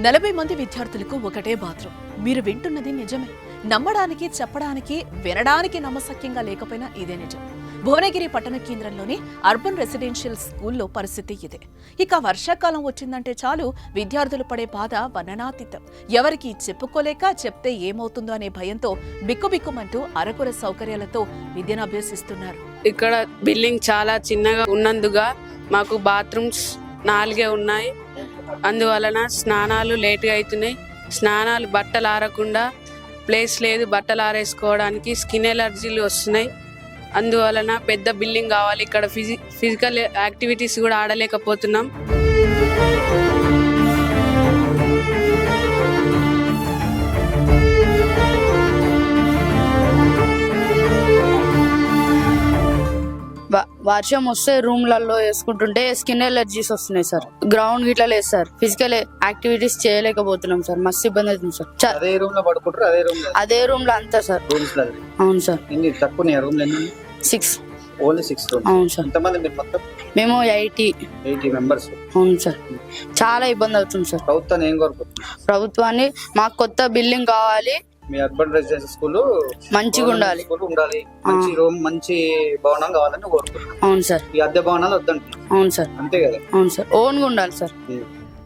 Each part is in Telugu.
40 మంది విద్యార్థులకు ఒకటే బాత్రూమ్. మీరు వింటున్నది నిజమే. నమ్మడానికి, చెప్పడానికి, వినడానికి నమ్మశక్యంగా లేకపోయినా ఇదే నిజం. భువనగిరి పట్టణ కేంద్రంలోని అర్బన్ రెసిడెన్షియల్ స్కూల్లో పరిస్థితి ఇదే. ఇక వర్షాకాలం వచ్చిందంటే చాలు విద్యార్థులు పడే బాధ వర్ణనాతీతం. ఎవరికి చెప్పుకోలేక చెప్తే ఏమవుతుందో అనే భయంతో బిక్కుబిక్కుమంటూ అరకొర సౌకర్యాలతో విద్యను అభ్యసిస్తున్నారు. ఇక్కడ బిల్డింగ్ చాలా చిన్నగా ఉన్నందుగా మాకు బాత్రూమ్స్ 4 ఉన్నాయి. అందువలన స్నానాలు లేట్గా అవుతున్నాయి. స్నానాలు బట్టలు ఆరకుండా ప్లేస్ లేదు, బట్టలు ఆరేసుకోవడానికి స్కిన్ ఎలర్జీలు వస్తున్నాయి. అందువలన పెద్ద బిల్డింగ్ కావాలి. ఇక్కడ ఫిజికల్ యాక్టివిటీస్ కూడా ఆడలేకపోతున్నాం. వర్షం వస్తే రూమ్లలో వేసుకుంటుంటే స్కిన్ ఎలర్జీస్ వస్తున్నాయి సార్. గ్రౌండ్ గిట్లా లేదు సార్. ఫిజికల్ యాక్టివిటీస్ చేయలేకపోతున్నాం సార్. మస్తు ఇబ్బంది అవుతుంది సార్. అదే రూమ్ లో అంతా సార్. అవును సార్. 6 only 6 rooms. అవును సార్. ఎంతమంది మీరు మొత్తం? మేము 80 మెంబర్స్. అవును సార్. చాలా ఇబ్బంది అవుతుంది సార్. ప్రభుత్వాన్ని ఏం కోరుకుంటున్నారు? ప్రభుత్వాన్ని మాకు కొత్త బిల్డింగ్ కావాలి. మీ అర్బన్ రెసిడెన్షియల్ స్కూల్ మంచిగా ఉండాలి. మంచి రూమ్, మంచి భవనం కావాలని కోరుకుంటున్నాను. అవును సార్. ఈ అద్దె భవనాలు వద్దంటున్నారు. అవును సార్. అంతే కదా? అవును సార్. ఓన్గా ఉండాలి సార్.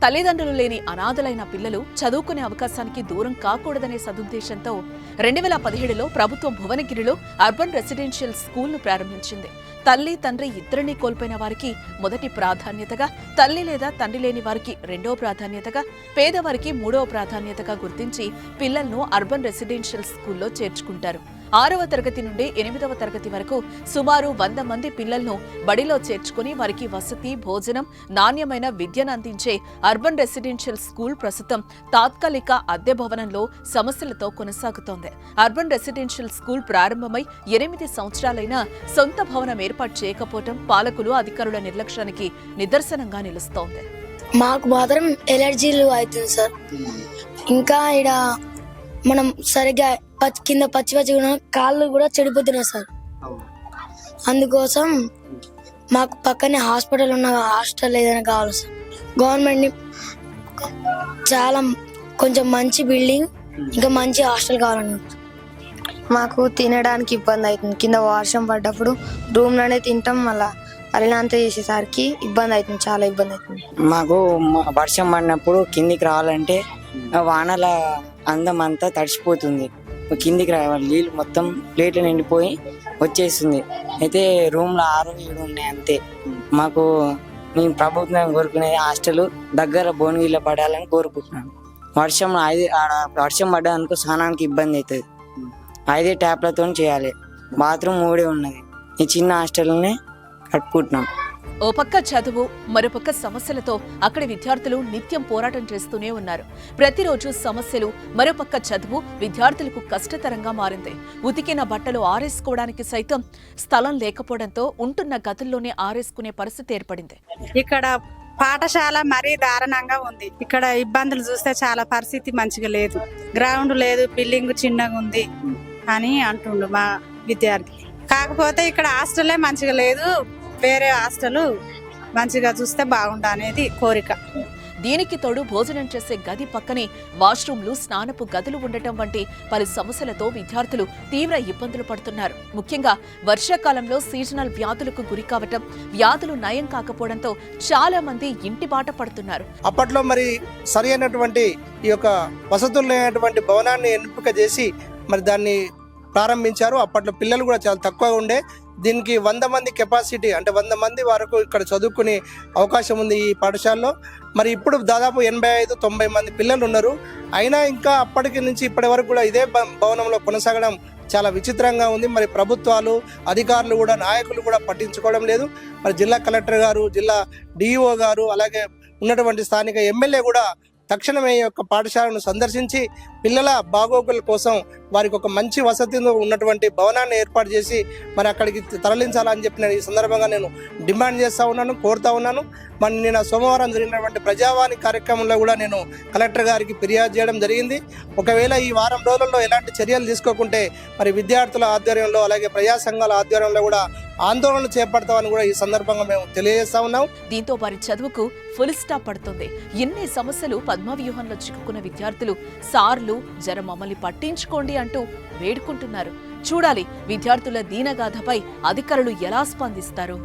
తల్లిదండ్రులు లేని అనాథలైన పిల్లలు చదువుకునే అవకాశానికి దూరం కాకూడదనే సదుద్దేశంతో 2017లో ప్రభుత్వం భువనగిరిలో అర్బన్ రెసిడెన్షియల్ స్కూల్ను ప్రారంభించింది. తల్లి, తండ్రి ఇద్దరినీ కోల్పోయిన వారికి మొదటి ప్రాధాన్యతగా, తల్లి లేదా తండ్రి లేని వారికి 2వ ప్రాధాన్యతగా, పేదవారికి 3వ ప్రాధాన్యతగా గుర్తించి పిల్లలను అర్బన్ రెసిడెన్షియల్ స్కూల్లో చేర్చుకుంటారు. 6వ తరగతి నుండి 8వ తరగతి వరకు సుమారు 100 మంది పిల్లలను బడిలో చేర్చుకుని వారికి వసతి, భోజనం, నాణ్యమైన విద్యను అందించే అర్బన్ రెసిడెన్షియల్ స్కూల్ ప్రస్తుతం తాత్కాలిక అద్దె భవనంలో సమస్యలతో కొనసాగుతోంది. అర్బన్ రెసిడెన్షియల్ స్కూల్ ప్రారంభమై 8 సంవత్సరాలైనా సొంత భవనం ఏర్పాటు చేయకపోవడం పాలకులు, అధికారుల నిర్లక్ష్యానికి నిదర్శనంగా నిలుస్తోంది. మాకు మాత్రం ఎలర్జీలు అవుతుంది సార్. ఇంకా ఇక్కడ మనం సరిగ్గా కింద పచ్చి కాళ్ళు కూడా చెడిపోతున్నాయి సార్. అందుకోసం మాకు పక్కనే హాస్పిటల్ ఉన్న హాస్టల్ ఏదైనా కావాలి సార్. గవర్నమెంట్ని చాలా కొంచెం మంచి బిల్డింగ్, ఇంకా మంచి హాస్టల్ కావాలని. మాకు తినడానికి ఇబ్బంది అవుతుంది. కింద వర్షం పడ్డప్పుడు రూమ్లోనే తింటాం. మళ్ళీ అల్లంతా చేసేసరికి ఇబ్బంది అవుతుంది, చాలా ఇబ్బంది అవుతుంది. మాకు వర్షం పడినప్పుడు కిందికి రావాలంటే వానల అందం అంతా తడిసిపోతుంది. కిందికి రావాలి, నీళ్ళు మొత్తం ప్లేట్లు నిండిపోయి వచ్చేస్తుంది. అయితే రూమ్లో 6, 7 ఉన్నాయి అంతే. మాకు మేము ప్రభుత్వం కోరుకునేది హాస్టల్ దగ్గర భువనగిరిలో పడాలని కోరుకుంటున్నాను. వర్షం పడ్డాదనుకో స్నానానికి ఇబ్బంది అవుతుంది. 5 ట్యాప్లతో చేయాలి. బాత్రూమ్ 3 ఉన్నది. ఈ చిన్న హాస్టల్నే కట్టుకుంటున్నాం. ఓ పక్క చదువు, మరోపక్క సమస్యలతో అక్కడి విద్యార్థులు నిత్యం పోరాటం చేస్తూనే ఉన్నారు. ప్రతిరోజు సమస్యలు, మరోపక్క చదువు విద్యార్థులకు కష్టతరంగా మారింది. ఉతికిన బట్టలు ఆరేసుకోవడానికి సైతం స్థలం లేకపోవడంతో ఉంటున్న గదుల్లోనే ఆరేసుకునే పరిస్థితి ఏర్పడింది. ఇక్కడ పాఠశాల మరీ దారుణంగా ఉంది. ఇక్కడ ఇబ్బందులు చూస్తే చాలా పరిస్థితి మంచిగా లేదు. గ్రౌండ్ లేదు, బిల్డింగ్ చిన్నగా ఉంది అని అంటుండు మా విద్యార్థి. కాకపోతే ఇక్కడ హాస్టలే మంచిగా లేదు. వేరే హాస్టల్ మంచిగా చూస్తే బాగుండు అనేది కోరిక. దీనికి తోడు భోజనం చేసే గది పక్కనే వాష్రూమ్లు, స్నానపు గదులు ఉండటం వంటి పలు సమస్యలతో విద్యార్థులు తీవ్ర ఇబ్బందులు పడుతున్నారు. ముఖ్యంగా వర్షాకాలంలో సీజనల్ వ్యాధులకు గురి కావటం, వ్యాధులు నయం కాకపోవడంతో చాలా మంది ఇంటి బాట పడుతున్నారు. అప్పట్లో మరి సరి అయినటువంటి ఈ యొక్క వసతులు లేనటువంటి భవనాన్ని ఎంపిక చేసి మరి దాన్ని ప్రారంభించారు. అప్పట్లో పిల్లలు కూడా చాలా తక్కువగా ఉండే. దీనికి 100 మంది కెపాసిటీ, అంటే 100 మంది వరకు ఇక్కడ చదువుకునే అవకాశం ఉంది ఈ పాఠశాలలో. మరి ఇప్పుడు దాదాపు 85-90 మంది పిల్లలు ఉన్నారు. అయినా ఇంకా అప్పటికి నుంచి ఇప్పటి వరకు కూడా ఇదే భవనంలో కొనసాగడం చాలా విచిత్రంగా ఉంది. మరి ప్రభుత్వాలు, అధికారులు కూడా, నాయకులు కూడా పట్టించుకోవడం లేదు. మరి జిల్లా కలెక్టర్ గారు, జిల్లా డిఈఓ గారు, అలాగే ఉన్నటువంటి స్థానిక ఎమ్మెల్యే కూడా తక్షణమే ఈ యొక్క పాఠశాలను సందర్శించి పిల్లల బాగోగుల కోసం వారికి ఒక మంచి వసతిలో ఉన్నటువంటి భవనాన్ని ఏర్పాటు చేసి మరి అక్కడికి తరలించాలని చెప్పి నేను ఈ సందర్భంగా నేను డిమాండ్ చేస్తూ ఉన్నాను, కోరుతా ఉన్నాను. మరి నిన్న సోమవారం జరిగినటువంటి ప్రజావాణి కార్యక్రమంలో కూడా నేను కలెక్టర్ గారికి ఫిర్యాదు చేయడం జరిగింది. ఒకవేళ ఈ వారం రోజుల్లో ఎలాంటి చర్యలు తీసుకోకుంటే మరి విద్యార్థుల ఆధ్వర్యంలో అలాగే ప్రజా సంఘాల ఆధ్వర్యంలో కూడా ఆందోళన చేపడతామని కూడా ఈ సందర్భంగా మేము తెలియజేస్తా ఉన్నాం. దీంతో వారి చదువుకు ఫుల్ స్టాప్ పడుతుంది. ఎన్ని సమస్యలు పద్మవ్యూహంలో చిక్కుకున్న విద్యార్థులు సార్లు జర మమ్మల్ని పట్టించుకోండి అంటూ వేడుకుంటున్నారు. చూడాలి విద్యార్థుల దీనగాథపై అధికారులు ఎలా స్పందిస్తారు.